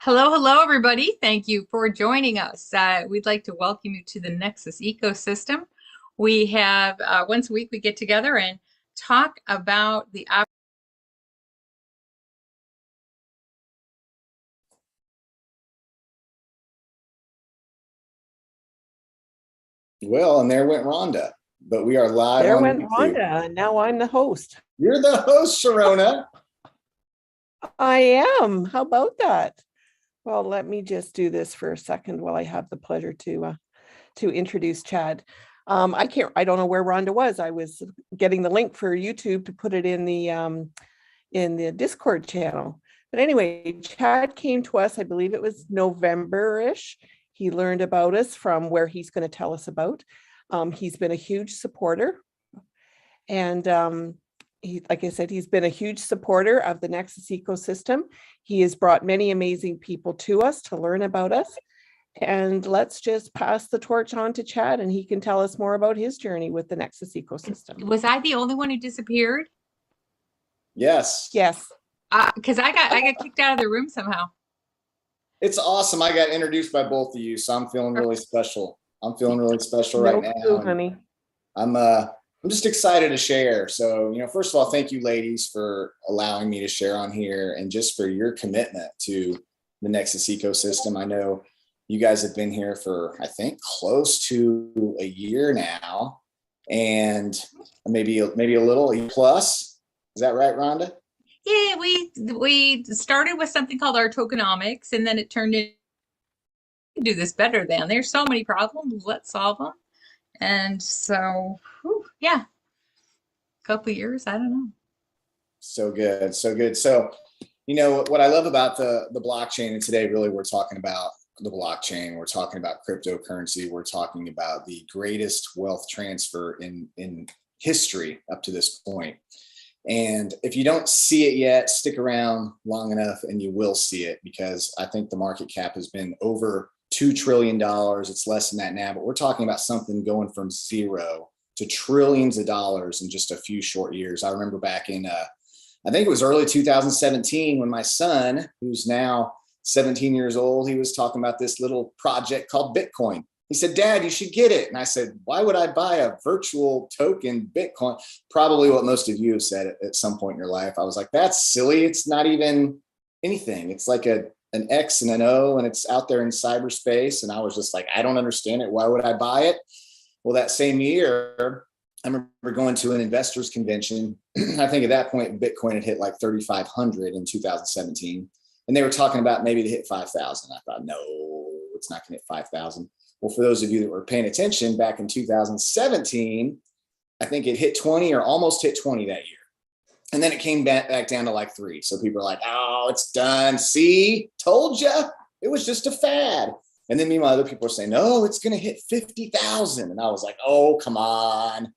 Hello, hello, everybody. Thank you for joining us. We'd like to welcome you to the Nexus ecosystem. We have once a week we get together and talk about the Well, and there went Rhonda, but we are live There on went YouTube. Rhonda, and now I'm the host. You're the host, Sharona. I am. How about that? Well, let me just do this for a second while I have the pleasure to introduce Chad. I don't know where Rhonda was. I was getting the link for YouTube to put it in the Discord channel. But anyway, Chad came to us, I believe it was November-ish. He learned about us from where he's going to tell us about. He's been a huge supporter. And like I said, he's been a huge supporter of the Nexus ecosystem. He has brought many amazing people to us to learn about us. And let's just pass the torch on to Chad, and he can tell us more about his journey with the Nexus ecosystem. Was I the only one who disappeared? Yes. Yes. Because I got kicked out of the room somehow. It's awesome. I got introduced by both of you, so I'm feeling really special. I'm feeling really special right now. Clue, honey. I'm just excited to share. So, first of all, thank you ladies for allowing me to share on here and just for your commitment to the Nexus ecosystem. I know you guys have been here for, I think, close to a year now, and maybe a little plus. Is that right, Rhonda? Yeah, we started with something called our tokenomics, and then it turned into do this better than. There's so many problems. Let's solve them. And so, yeah, a couple years, I don't know. So good, so good. So, what I love about the blockchain, and today really we're talking about the blockchain, we're talking about cryptocurrency, we're talking about the greatest wealth transfer in history up to this point. And if you don't see it yet, stick around long enough and you will see it, because I think the market cap has been over $2 trillion. It's less than that now, but we're talking about something going from zero to trillions of dollars in just a few short years. I remember back in, I think it was early 2017, when my son, who's now 17 years old, he was talking about this little project called Bitcoin. He said, "Dad, you should get it." And I said, "Why would I buy a virtual token Bitcoin?" Probably what most of you have said at some point in your life. I was like, "That's silly. It's not even anything. It's like an X and an O, and it's out there in cyberspace." And I was just like, I don't understand it. Why would I buy it? Well, that same year, I remember going to an investors convention. I think at that point, Bitcoin had hit like 3,500 in 2017. And they were talking about maybe to hit 5,000. I thought, no, it's not going to hit 5,000. Well, for those of you that were paying attention, back in 2017, I think it hit 20 or almost hit 20 that year. And then it came back down to like 3. So people are like, "Oh, it's done. See, told you. It was just a fad." And then meanwhile, other people are saying, "No, it's going to hit 50,000. And I was like, "Oh, come on.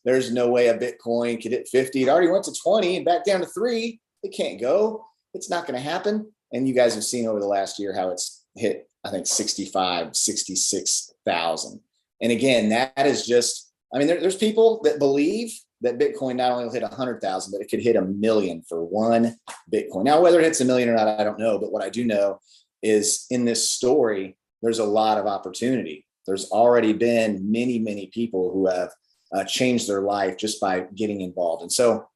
There's no way a Bitcoin could hit 50. It already went to 20 and back down to 3. It can't go. It's not going to happen." And you guys have seen over the last year how it's hit, I think, 65, 66,000. And again, that is just, there's people that believe that Bitcoin not only will hit 100,000, but it could hit 1 million for one Bitcoin. Now, whether it hits 1 million or not, I don't know. But what I do know is in this story, there's a lot of opportunity. There's already been many, many people who have changed their life just by getting involved. And so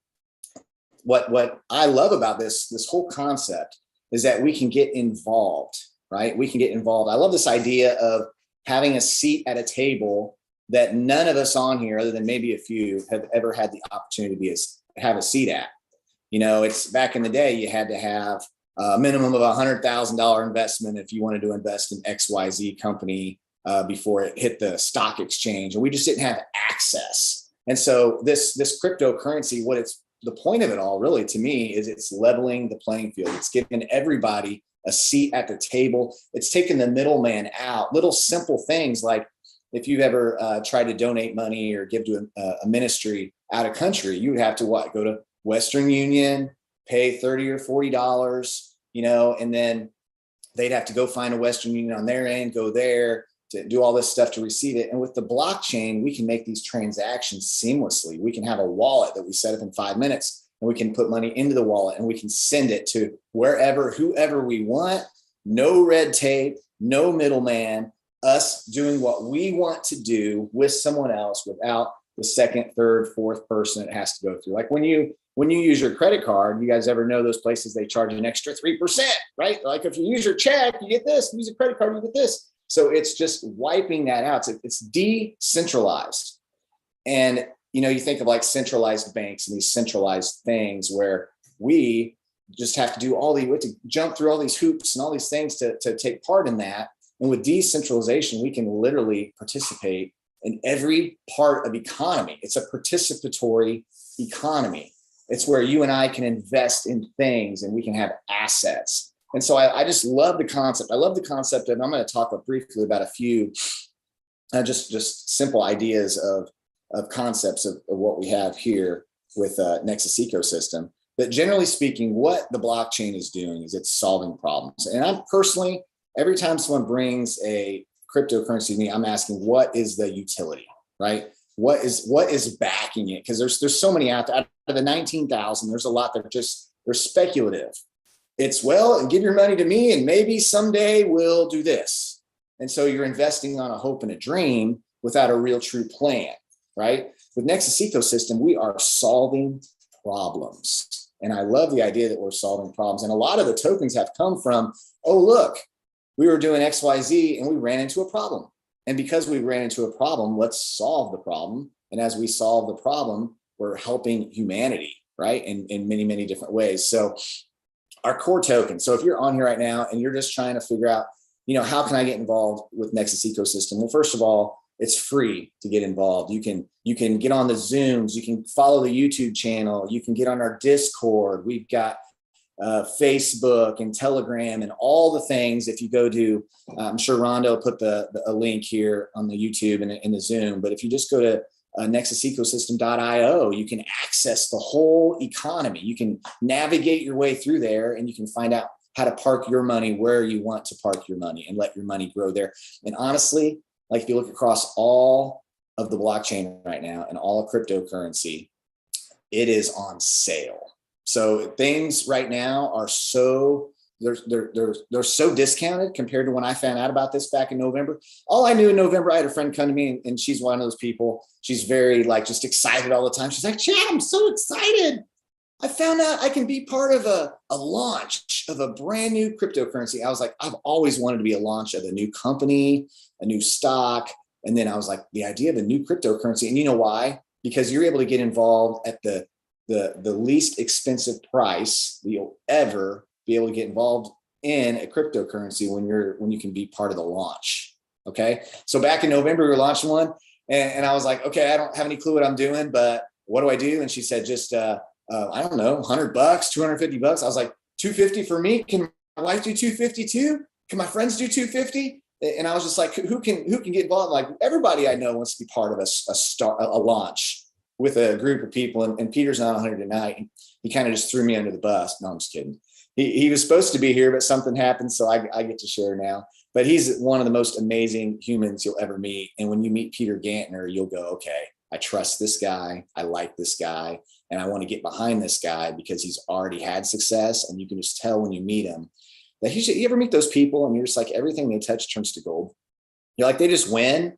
what I love about this whole concept is that we can get involved, right? We can get involved. I love this idea of having a seat at a table that none of us on here, other than maybe a few, have ever had the opportunity to have a seat at. It's back in the day, you had to have a minimum of $100,000 investment if you wanted to invest in XYZ company before it hit the stock exchange. And we just didn't have access. And so this cryptocurrency, the point of it all really to me is it's leveling the playing field. It's giving everybody a seat at the table. It's taking the middleman out. Little simple things like, if you've ever tried to donate money or give to a ministry out of country, you would have to go to Western Union, pay $30 or $40, and then they'd have to go find a Western Union on their end, go there to do all this stuff to receive it. And with the blockchain, we can make these transactions seamlessly. We can have a wallet that we set up in 5 minutes, and we can put money into the wallet and we can send it to wherever, whoever we want. no red tape, no middleman, us doing what we want to do with someone else without the second, third, fourth person it has to go through. Like when you use your credit card, you guys ever know those places they charge an extra 3%, right? Like if you use your check, you get this, use a credit card, you get this. So it's just wiping that out. It's decentralized. And, you know, you think of like centralized banks and these centralized things where we just have to do we have to jump through all these hoops and all these things to take part in that. And with decentralization, we can literally participate in every part of economy. It's a participatory economy. It's where you and I can invest in things and we can have assets. And so I just love the concept. I love the concept, and I'm going to talk briefly about a few just simple ideas of concepts of what we have here with Nexus ecosystem. But generally speaking, what the blockchain is doing is it's solving problems. And I'm personally, every time someone brings a cryptocurrency to me, I'm asking, what is the utility, right? What is backing it? Because there's so many out there. Out of the 19,000, there's a lot that they're speculative. It's, well, give your money to me and maybe someday we'll do this. And so you're investing on a hope and a dream without a real true plan, right? With Nexus ecosystem, we are solving problems. And I love the idea that we're solving problems. And a lot of the tokens have come from, oh, look, we were doing XYZ and we ran into a problem. And because we ran into a problem, let's solve the problem. And as we solve the problem, we're helping humanity, right? In many, many different ways. So our core token. So if you're on here right now and you're just trying to figure out, you know, how can I get involved with Nexus ecosystem? Well, first of all, it's free to get involved. You can get on the Zooms, you can follow the YouTube channel, you can get on our Discord. We've got Facebook and Telegram and all the things. If you go to, I'm sure Rondo put a link here on the YouTube and in the Zoom, but if you just go to nexusecosystem.io, you can access the whole economy. You can navigate your way through there and you can find out how to park your money where you want to park your money and let your money grow there. And honestly, like if you look across all of the blockchain right now and all of cryptocurrency, it is on sale. So things right now are they're so discounted compared to when I found out about this back in November. All I knew in November, I had a friend come to me and she's one of those people. She's very like just excited all the time. She's like, Chad, I'm so excited. I found out I can be part of a launch of a brand new cryptocurrency. I was like, I've always wanted to be a launch of a new company, a new stock. And then I was like, the idea of a new cryptocurrency. And you know why? Because you're able to get involved at the least expensive price that you'll ever be able to get involved in a cryptocurrency when you can be part of the launch. Okay. So back in November, we were launching one and I was like, okay, I don't have any clue what I'm doing, but what do I do? And she said, just, I don't know, $100, $250. I was like, $250 for me. Can my wife do $250 too? Can my friends do $250? And I was just like, who can get involved? Like everybody I know wants to be part of a launch with a group of people. And Peter's not on here tonight. He kind of just threw me under the bus. No, I'm just kidding. He was supposed to be here, but something happened. So I get to share now. But he's one of the most amazing humans you'll ever meet. And when you meet Peter Gantner, you'll go, okay, I trust this guy. I like this guy. And I want to get behind this guy because he's already had success. And you can just tell when you meet him that you ever meet those people and you're just like, everything they touch turns to gold. You're like, they just win.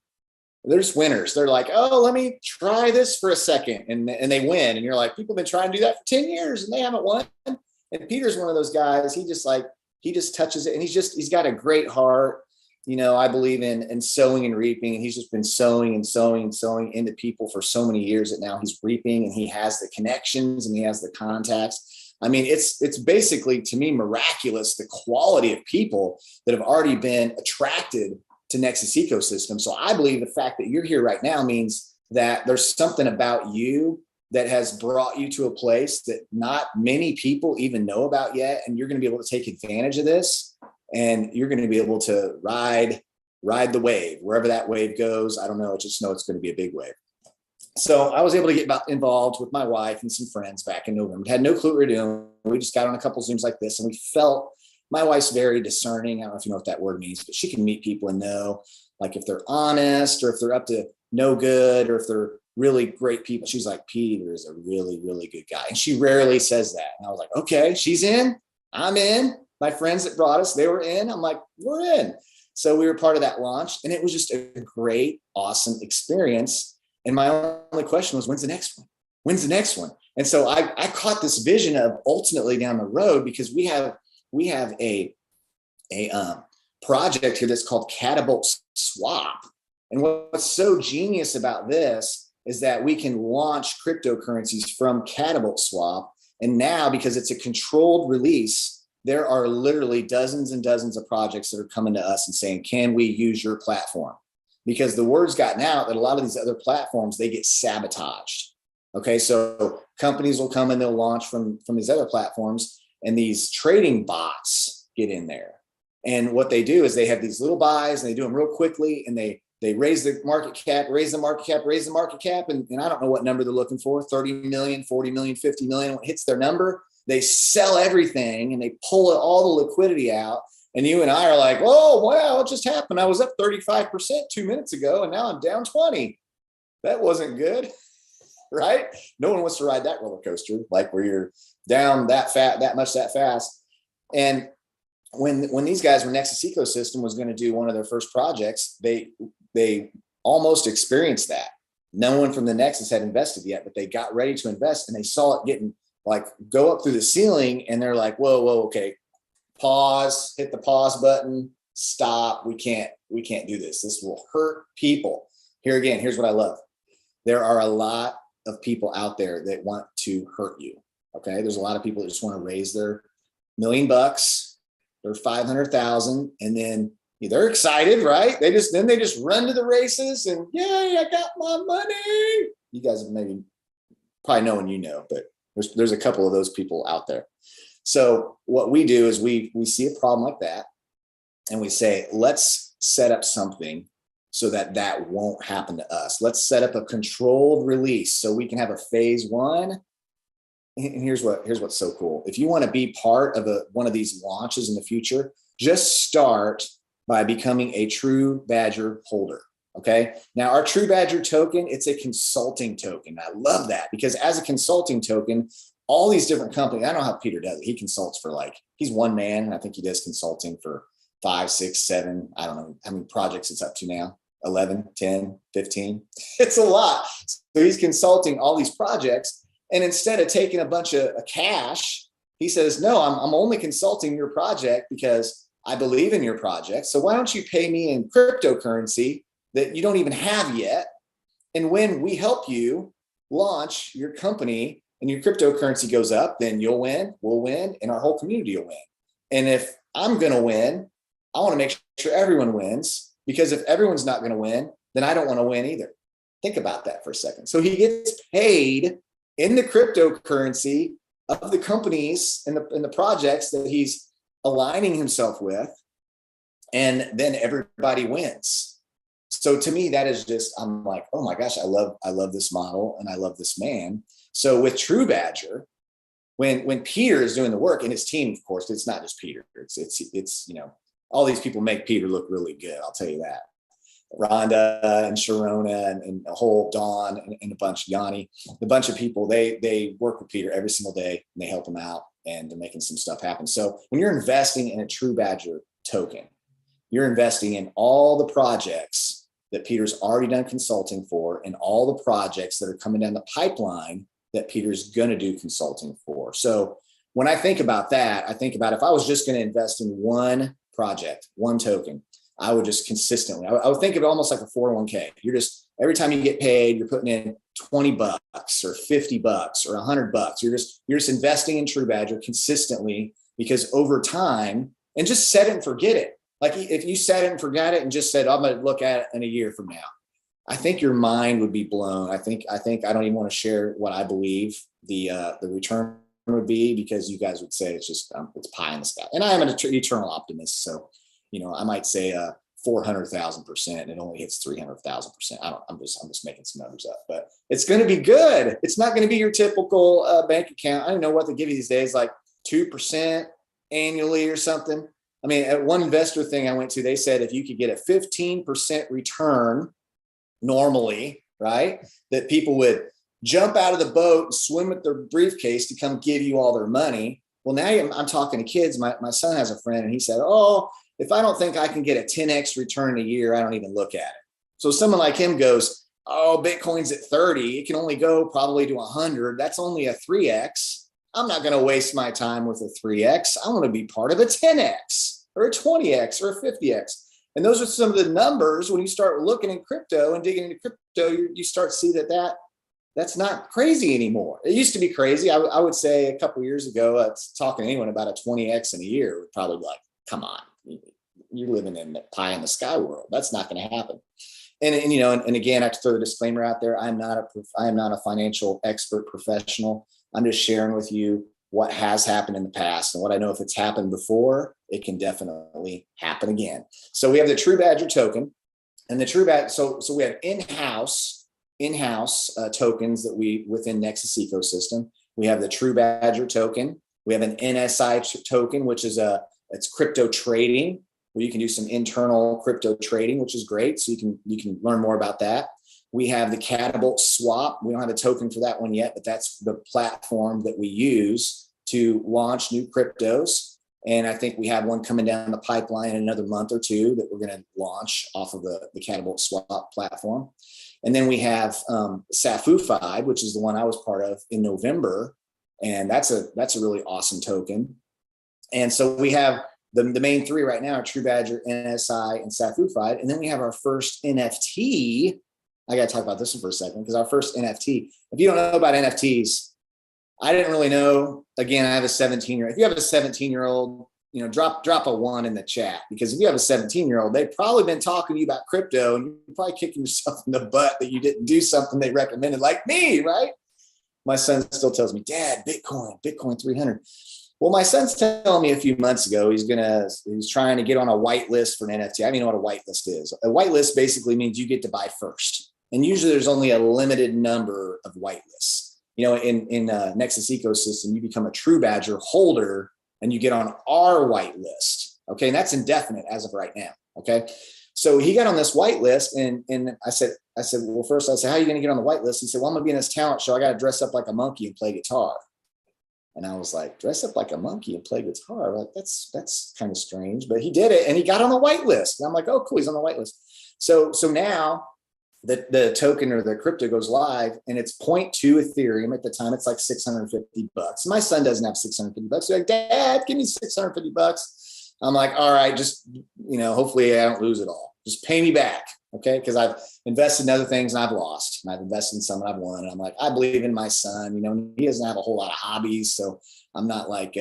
They're just winners. They're like, oh, let me try this for a second. And they win. And you're like, people have been trying to do that for 10 years and they haven't won. And Peter's one of those guys. He just touches it. And he's got a great heart. You know, I believe in sowing and reaping. And he's just been sowing and sowing and sowing into people for so many years that now he's reaping and he has the connections and he has the contacts. I mean, it's basically, to me, miraculous, the quality of people that have already been attracted to Nexus ecosystem. So I believe the fact that you're here right now means that there's something about you that has brought you to a place that not many people even know about yet. And you're going to be able to take advantage of this and you're going to be able to ride the wave, wherever that wave goes. I don't know. I just know it's going to be a big wave. So I was able to get involved with my wife and some friends back in November. Had no clue what we were doing. We just got on a couple Zooms like this and we felt, my wife's very discerning. I don't know if you know what that word means, but she can meet people and know like if they're honest or if they're up to no good or if they're really great people. She's like, Peter is a really, really good guy. And she rarely says that. And I was like, okay, she's in, I'm in. My friends that brought us, they were in. I'm like, we're in. So we were part of that launch, and it was just a great, awesome experience. And my only question was, when's the next one? When's the next one? And so I caught this vision of ultimately down the road, because we have a project here that's called Catapult Swap. And what's so genius about this is that we can launch cryptocurrencies from Catapult Swap. And now, because it's a controlled release, there are literally dozens and dozens of projects that are coming to us and saying, can we use your platform? Because the word's gotten out that a lot of these other platforms, they get sabotaged. Okay, so companies will come and they'll launch from these other platforms, and these trading bots get in there. And what they do is they have these little buys, and they do them real quickly, and they raise the market cap, raise the market cap, raise the market cap. And I don't know what number they're looking for, 30 million, 40 million, 50 million. When it hits their number, they sell everything and they pull all the liquidity out. And you and I are like, oh, wow, what just happened? I was up 35% 2 minutes ago, and now I'm down 20. That wasn't good, right? No one wants to ride that roller coaster, like where you're down that fast. And when these guys were Nexus Ecosystem was going to do one of their first projects, they almost experienced that. No one from the Nexus had invested yet, but they got ready to invest, and they saw it getting like go up through the ceiling, and they're like, whoa, okay, pause, hit the pause button, stop. We can't do this. This will hurt people. Here again, here's what I love. There are a lot of people out there that want to hurt you. Okay. There's a lot of people that just want to raise their $1 million, their 500,000, and then they're excited, right? They just run to the races and yay, I got my money. You guys maybe probably know, and you know, but there's a couple of those people out there. So what we do is we see a problem like that, and we say, let's set up something so that won't happen to us. Let's set up a controlled release so we can have a phase one. And here's what's so cool. If you want to be part of one of these launches in the future, just start by becoming a True Badger holder. Okay. Now our True Badger token, it's a consulting token. I love that, because as a consulting token, all these different companies, I don't know how Peter does it. He consults for he's one man. And I think he does consulting for 5, 6, 7, I don't know how many projects it's up to now, 11, 10, 15. It's a lot. So he's consulting all these projects. And instead of taking a bunch of cash, he says, no, I'm only consulting your project because I believe in your project. So why don't you pay me in cryptocurrency that you don't even have yet? And when we help you launch your company and your cryptocurrency goes up, then you'll win, we'll win, and our whole community will win. And if I'm going to win, I want to make sure everyone wins, because if everyone's not going to win, then I don't want to win either. Think about that for a second. So he gets paid in the cryptocurrency of the companies and the projects that he's aligning himself with, and then everybody wins. So to me, that is just, I'm like, oh my gosh, I love this model, and I love this man. So with True Badger, when Peter is doing the work, and his team, of course, it's not just Peter. It's all these people make Peter look really good. I'll tell you that. Rhonda and Sharona and a whole Dawn and a bunch, Yanni, a bunch of people, they work with Peter every single day, and they help him out, and they're making some stuff happen. So when you're investing in a True Badger token, you're investing in all the projects that Peter's already done consulting for, and all the projects that are coming down the pipeline that Peter's going to do consulting for. So when I think about that, I think about if I was just going to invest in one project, one token, I would just consistently, I would think of it almost like a 401k. You're just, every time you get paid, you're putting in $20 or $50 or $100. You're just investing in True Badger consistently, because over time, and just set it and forget it. Like if you set it and forgot it and just said, I'm going to look at it in a year from now, I think your mind would be blown. I think I don't even want to share what I believe the return would be, because you guys would say it's just it's pie in the sky. And I am an eternal optimist, so I might say 400,000%, and it only hits 300,000%. I'm just making some numbers up, but it's going to be good. It's not going to be your typical bank account. I don't know what they give you these days, like 2% annually or something. I mean, at one investor thing I went to, they said if you could get a 15% return normally, right, that people would jump out of the boat and swim with their briefcase to come give you all their money. Well, now I'm talking to kids. My son has a friend and he said, oh, if I don't think I can get a 10x return a year, I don't even look at it. So someone like him goes, oh, Bitcoin's at 30. It can only go probably to 100. That's only a 3x. I'm not going to waste my time with a 3x. I want to be part of a 10x or a 20x or a 50x. And those are some of the numbers when you start looking in crypto and digging into crypto, you start to see that's not crazy anymore. It used to be crazy. I would say a couple of years ago, talking to anyone about a 20x in a year would probably be like, come on, you're living in the pie in the sky world. That's not going to happen. And again, I have to throw the disclaimer out there. I am not a financial expert professional. I'm just sharing with you what has happened in the past and what I know. If it's happened before, it can definitely happen again. So we have the True Badger token, and the True Badger. So we have in-house tokens that we within Nexus ecosystem. We have the True Badger token. We have an NSI token, which is it's crypto trading, where you can do some internal crypto trading, which is great. So you can learn more about that. We have the Catapult swap. We don't have a token for that one yet, but that's the platform that we use to launch new cryptos. And I think we have one coming down the pipeline in another month or two that we're going to launch off of the Catapult swap platform. And then we have SAFU5, which is the one I was part of in November. And that's a really awesome token. And so we have the main three right now are True Badger, NSI, and SAFU5. And then we have our first NFT. I got to talk about this one for a second, because our first NFT, if you don't know about NFTs, I didn't really know. Again, I have a 17-year-old. If you have a 17-year-old, drop a 1 in the chat, because if you have a 17-year-old, they've probably been talking to you about crypto and you're probably kicking yourself in the butt that you didn't do something they recommended, like me, right? My son still tells me, Dad, Bitcoin 300. Well, my son's telling me a few months ago he's trying to get on a whitelist for an NFT. I don't even know what a whitelist is. A whitelist basically means you get to buy first, and usually there's only a limited number of whitelists. In Nexus ecosystem, you become a True Badger holder and you get on our whitelist. Okay, and that's indefinite as of right now. Okay, so he got on this whitelist, and I said, well, first I said, how are you going to get on the whitelist? He said, well, I'm going to be in this talent show. I got to dress up like a monkey and play guitar. And I was like, dress up like a monkey and play guitar? Like, that's kind of strange. But he did it, and he got on the whitelist. And I'm like, oh, cool, he's on the whitelist. So now the token or the crypto goes live, and it's 0.2 Ethereum. At the time, it's like $650. My son doesn't have $650. He's like, Dad, give me $650. I'm like, all right, just, hopefully I don't lose it all. Just pay me back. Okay. Because I've invested in other things and I've lost, and I've invested in some and I've won. And I'm like, I believe in my son. He doesn't have a whole lot of hobbies. So I'm not like,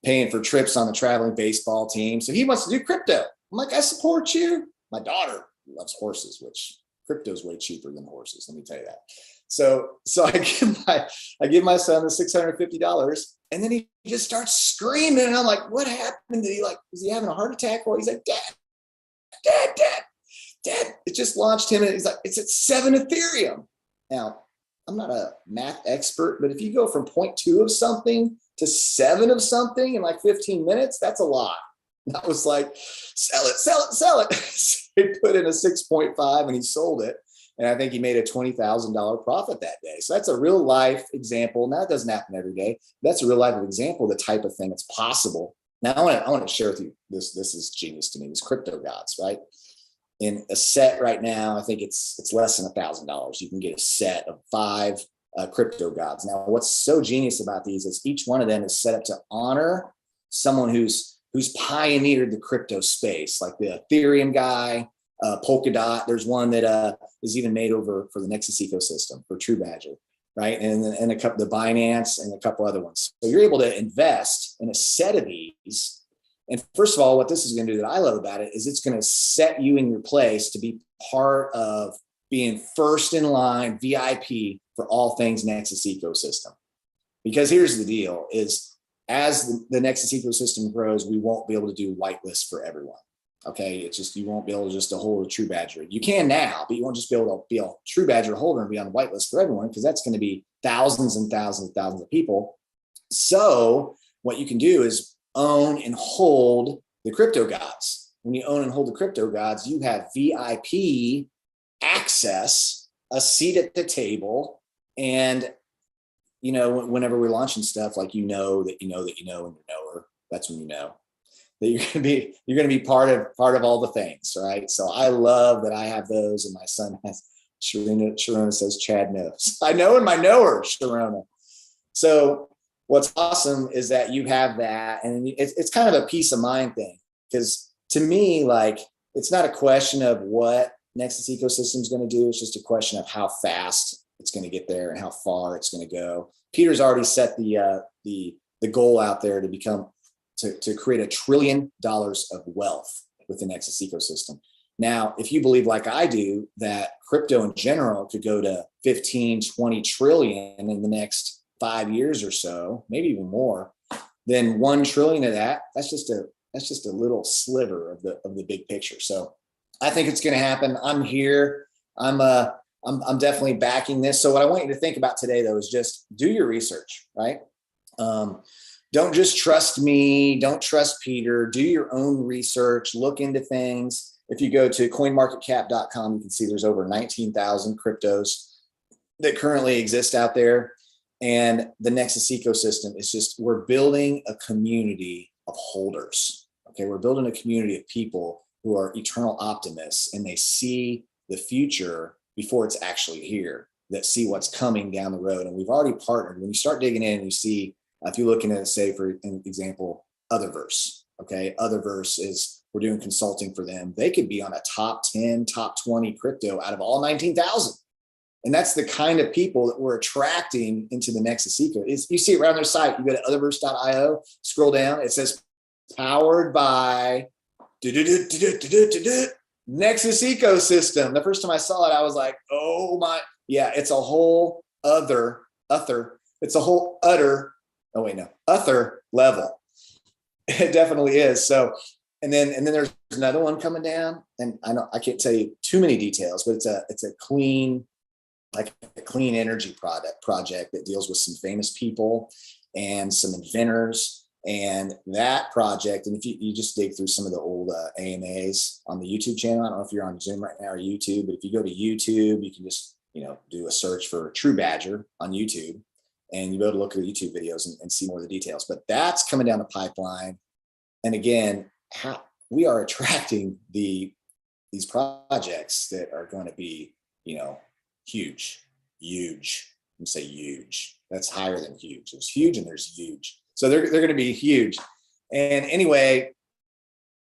paying for trips on the traveling baseball team. So he wants to do crypto. I'm like, I support you. My daughter loves horses, which crypto is way cheaper than horses. Let me tell you that. So I give my son the $650, and then he just starts screaming. And I'm like, what happened? Was he having a heart attack? Or he's like, Dad, it just launched him. And he's like, it's at 7 Ethereum. Now, I'm not a math expert, but if you go from 0.2 of something to 7 of something in like 15 minutes, that's a lot. And I was like, sell it. So he put in a 6.5 and he sold it. And I think he made a $20,000 profit that day. So that's a real life example. Now, that doesn't happen every day. That's a real life example of the type of thing that's possible. Now, I want to share with you this. This is genius to me. These crypto gods, right? In a set right now, I think it's less than $1,000. You can get a set of 5 crypto gods. Now, what's so genius about these is each one of them is set up to honor someone who's pioneered the crypto space, like the Ethereum guy, Polkadot. There's one that is even made over for the Nexus ecosystem for True Badger, right? And a couple, the Binance, and a couple other ones. So you're able to invest in a set of these. And first of all, what this is going to do that I love about it is it's going to set you in your place to be part of being first in line VIP for all things Nexus ecosystem. Because here's the deal is, as the Nexus ecosystem grows, we won't be able to do whitelists for everyone. Okay, it's just, you won't be able to just hold a True Badger. You can now, but you won't just be able to be a True Badger holder and be on the whitelist for everyone, because that's going to be thousands and thousands and thousands of people. So what you can do is own and hold the crypto gods. When you own and hold the crypto gods, you have VIP access, a seat at the table, and you know, whenever we're launching stuff, like, you know that you know that you know and you know her, that's when you know that you're gonna be part of all the things, right? So I love that I have those, and my son has. Sharona says Chad knows. I know, and I know her, Sharona. So what's awesome is that you have that, and it's kind of a peace of mind thing, because to me, like, it's not a question of what Nexus ecosystem is going to do. It's just a question of how fast it's going to get there and how far it's going to go. Peter's already set the goal out there to become to create $1 trillion of wealth with the Nexus ecosystem. Now, if you believe, like I do, that crypto in general could go to 15, 20 trillion in the next 5 years or so, maybe even more, then 1 trillion of that's just a little sliver of the big picture. So I think it's going to happen. I'm here. I'm definitely backing this. So what I want you to think about today, though, is just do your research, right? Don't just trust me. Don't trust Peter. Do your own research. Look into things. If you go to coinmarketcap.com, you can see there's over 19,000 cryptos that currently exist out there. And the Nexus ecosystem is just, we're building a community of holders. Okay, we're building a community of people who are eternal optimists, and they see the future before it's actually here, that see what's coming down the road. And we've already partnered. When you start digging in, you see, if you're looking at, say, for an example, Otherverse. Okay, Otherverse is, we're doing consulting for them. They could be on a top 10, top 20 crypto out of all 19,000. And that's the kind of people that we're attracting into the Nexus eco. You see it around their site. You go to otherverse.io, scroll down. It says powered by Nexus ecosystem. The first time I saw it, I was like, oh my, yeah, it's a whole other level. It definitely is. So, and then there's another one coming down, and I can't tell you too many details, but it's a clean energy project that deals with some famous people and some inventors. And that project, and if you just dig through some of the old AMAs on the YouTube channel, I don't know if you're on Zoom right now or YouTube, but if you go to YouTube, you can just, do a search for True Badger on YouTube, and you go to look at the YouTube videos and see more of the details. But that's coming down the pipeline. And again, we are attracting these projects that are going to be, huge. I'm say huge. That's higher than huge. There's huge and there's huge. So they're going to be huge. And anyway,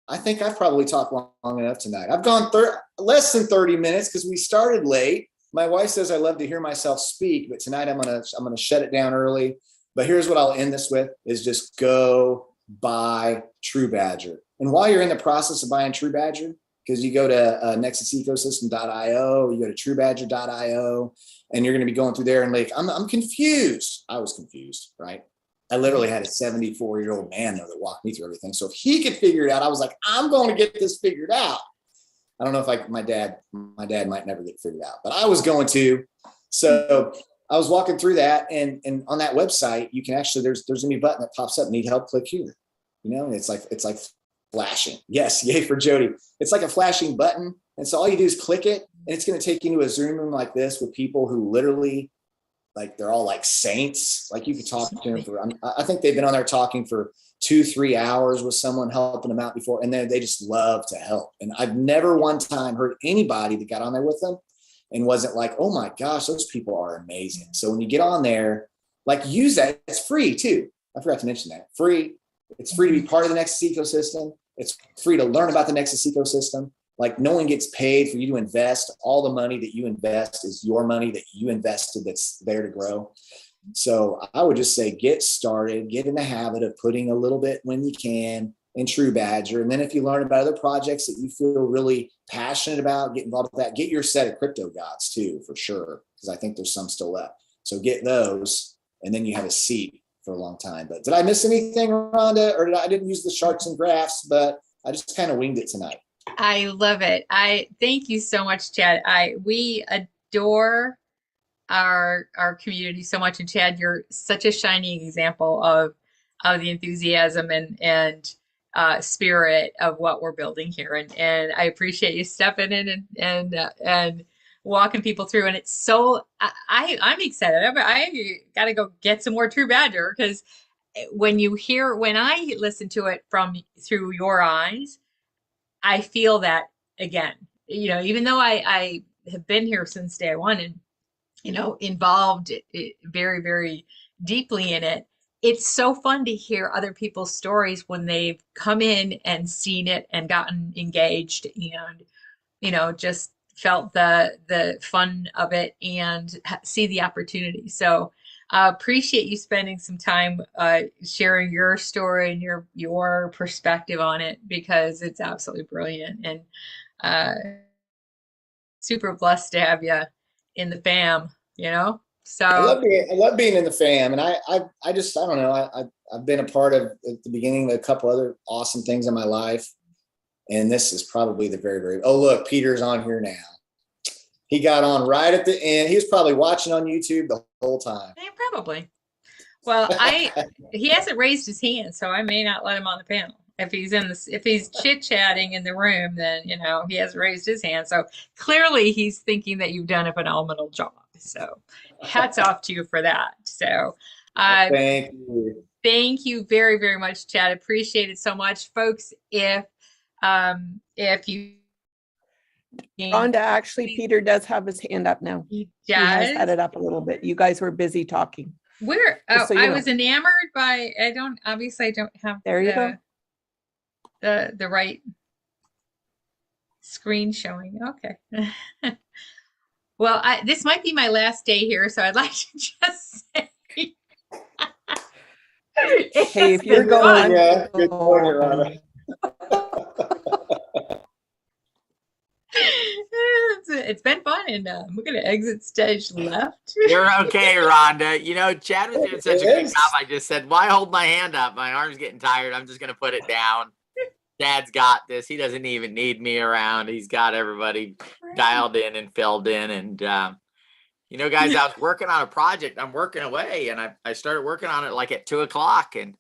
I think I've probably talked long enough tonight. I've gone less than 30 minutes because we started late. My wife says I love to hear myself speak, but tonight I'm gonna shut it down early. But here's what I'll end this with: is just go buy True Badger. And while you're in the process of buying True Badger, because you go to nexusecosystem.io, you go to truebadger.io, and you're going to be going through there and like, I'm confused. I was confused, right? I literally had a 74-year-old man though that walked me through everything. So if he could figure it out, I was like, I'm going to get this figured out. I don't know if my dad might never get figured out, but I was going to. So I was walking through that, and on that website, you can actually, there's gonna be a button that pops up, need help, click here. It's like flashing. Yes, yay for Jody. It's like a flashing button. And so all you do is click it, and it's going to take you into a Zoom room like this with people who literally, like, they're all like saints. Like, you could talk to them for, I think they've been on there talking for 2-3 hours with someone helping them out before. And then they just love to help. And I've never one time heard anybody that got on there with them and wasn't like, oh my gosh, those people are amazing. So when you get on there, like, use that. It's free too. I forgot to mention that. Free. It's free to be part of the Nexus ecosystem. It's free to learn about the Nexus ecosystem. Like, no one gets paid for you to invest. All the money that you invest is your money that you invested that's there to grow. So I would just say, get started, get in the habit of putting a little bit when you can in True Badger. And then if you learn about other projects that you feel really passionate about, get involved with that. Get your set of crypto gods too, for sure, because I think there's some still left. So get those, and then you have a seat for a long time. But did I miss anything, Rhonda? Or I didn't use the charts and graphs, but I just kind of winged it tonight. I love it. I thank you so much, Chad. We adore our community so much, and Chad, you're such a shining example of the enthusiasm and spirit of what we're building here. And I appreciate you stepping in and walking people through. And it's so, I'm excited. I got to go get some more True Badger, because when I listen to it through your eyes, I feel that again. Even though I have been here since day one, and involved very, very deeply in it. It's so fun to hear other people's stories when they've come in and seen it and gotten engaged, and just felt the fun of it, and see the opportunity. So appreciate you spending some time sharing your story and your perspective on it, because it's absolutely brilliant, and uh, super blessed to have you in the fam. So I love being in the fam, and I just I don't know, I've been a part of at the beginning of a couple other awesome things in my life, and this is probably the very, very. Oh, look, Peter's on here now. He got on right at the end. He was probably watching on YouTube the whole time. yeah, probably. Well, he hasn't raised his hand, so I may not let him on the panel. If he's chit-chatting in the room, then he hasn't raised his hand. So clearly he's thinking that you've done a phenomenal job. So hats off to you for that. So Thank you. thank you very, very much, Chad. Appreciate it so much. Folks, if you Rhonda, actually, Peter does have his hand up now. he He has had does. it up a little bit. You guys were busy talking. Oh, so you I know. was enamored by, I don't have There you go. the right screen showing. Okay. Well, this might be my last day here, so I'd like to just say Hey, if you're going, yeah, good morning, Rhonda. it's been fun, and we're gonna exit stage left. You're okay, Rhonda. Chad was doing such a good Yes. job. I just said, why hold my hand up? My arm's getting tired. I'm just going to put it down. Dad's got this. He doesn't even need me around. He's got everybody dialed in and filled in. And, guys, I was working on a project. I'm working away, and I started working on it like at 2:00,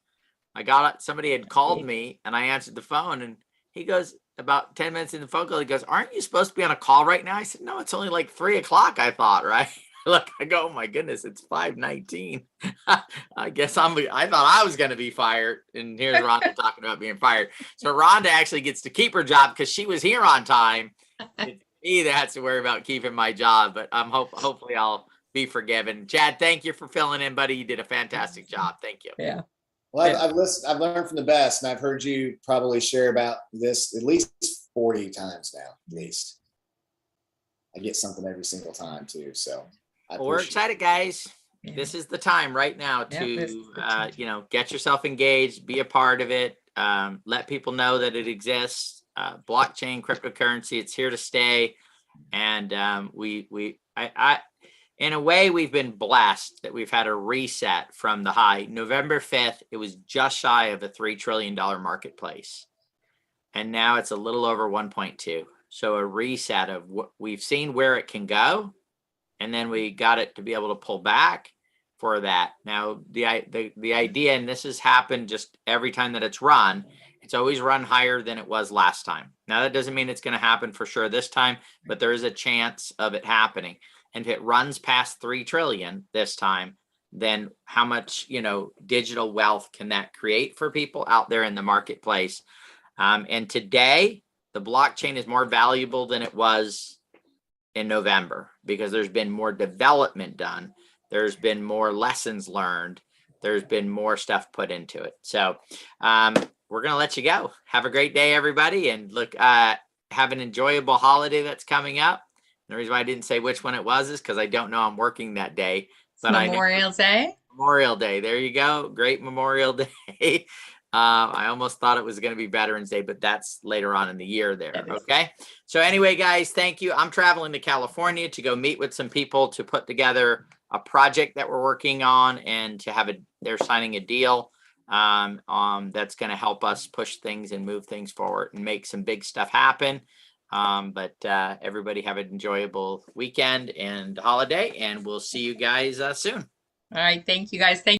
and somebody had called me, and I answered the phone, and he goes, about 10 minutes in the phone call, he goes, aren't you supposed to be on a call right now? I said, no, it's only like 3:00, I thought, right? Look, I go, oh my goodness, it's 5:19. I thought I was going to be fired. And here's Rhonda talking about being fired. So Rhonda actually gets to keep her job because she was here on time. It's me that has to worry about keeping my job, but hopefully I'll be forgiven. Chad, thank you for filling in, buddy. You did a fantastic job. Thank you. Yeah. Well, I've learned from the best, and I've heard you probably share about this at least 40 times now. At least I get something every single time too. So we're excited, guys. Yeah. This is the time right now to get yourself engaged, be a part of it, let people know that it exists. Blockchain, cryptocurrency, it's here to stay, and in a way, we've been blessed that we've had a reset from the high. November 5th, it was just shy of a $3 trillion marketplace. And now it's a little over 1.2. So a reset of what we've seen where it can go. And then we got it to be able to pull back for that. Now, the idea, and this has happened just every time that it's run, it's always run higher than it was last time. Now, that doesn't mean it's going to happen for sure this time, but there is a chance of it happening. And if it runs past 3 trillion this time, then how much, digital wealth can that create for people out there in the marketplace? And today, the blockchain is more valuable than it was in November because there's been more development done. There's been more lessons learned. There's been more stuff put into it. So we're going to let you go. Have a great day, everybody. And look, have an enjoyable holiday that's coming up. The reason why I didn't say which one it was is because I don't know I'm working that day. But Memorial Day. Memorial Day. There you go. Great Memorial Day. I almost thought it was going to be Veterans Day, but that's later on in the year there. Okay. So anyway, guys, thank you. I'm traveling to California to go meet with some people to put together a project that we're working on and to have they're signing a deal that's going to help us push things and move things forward and make some big stuff happen. But everybody have an enjoyable weekend and holiday, and we'll see you guys soon. All right. Thank you, guys. Thank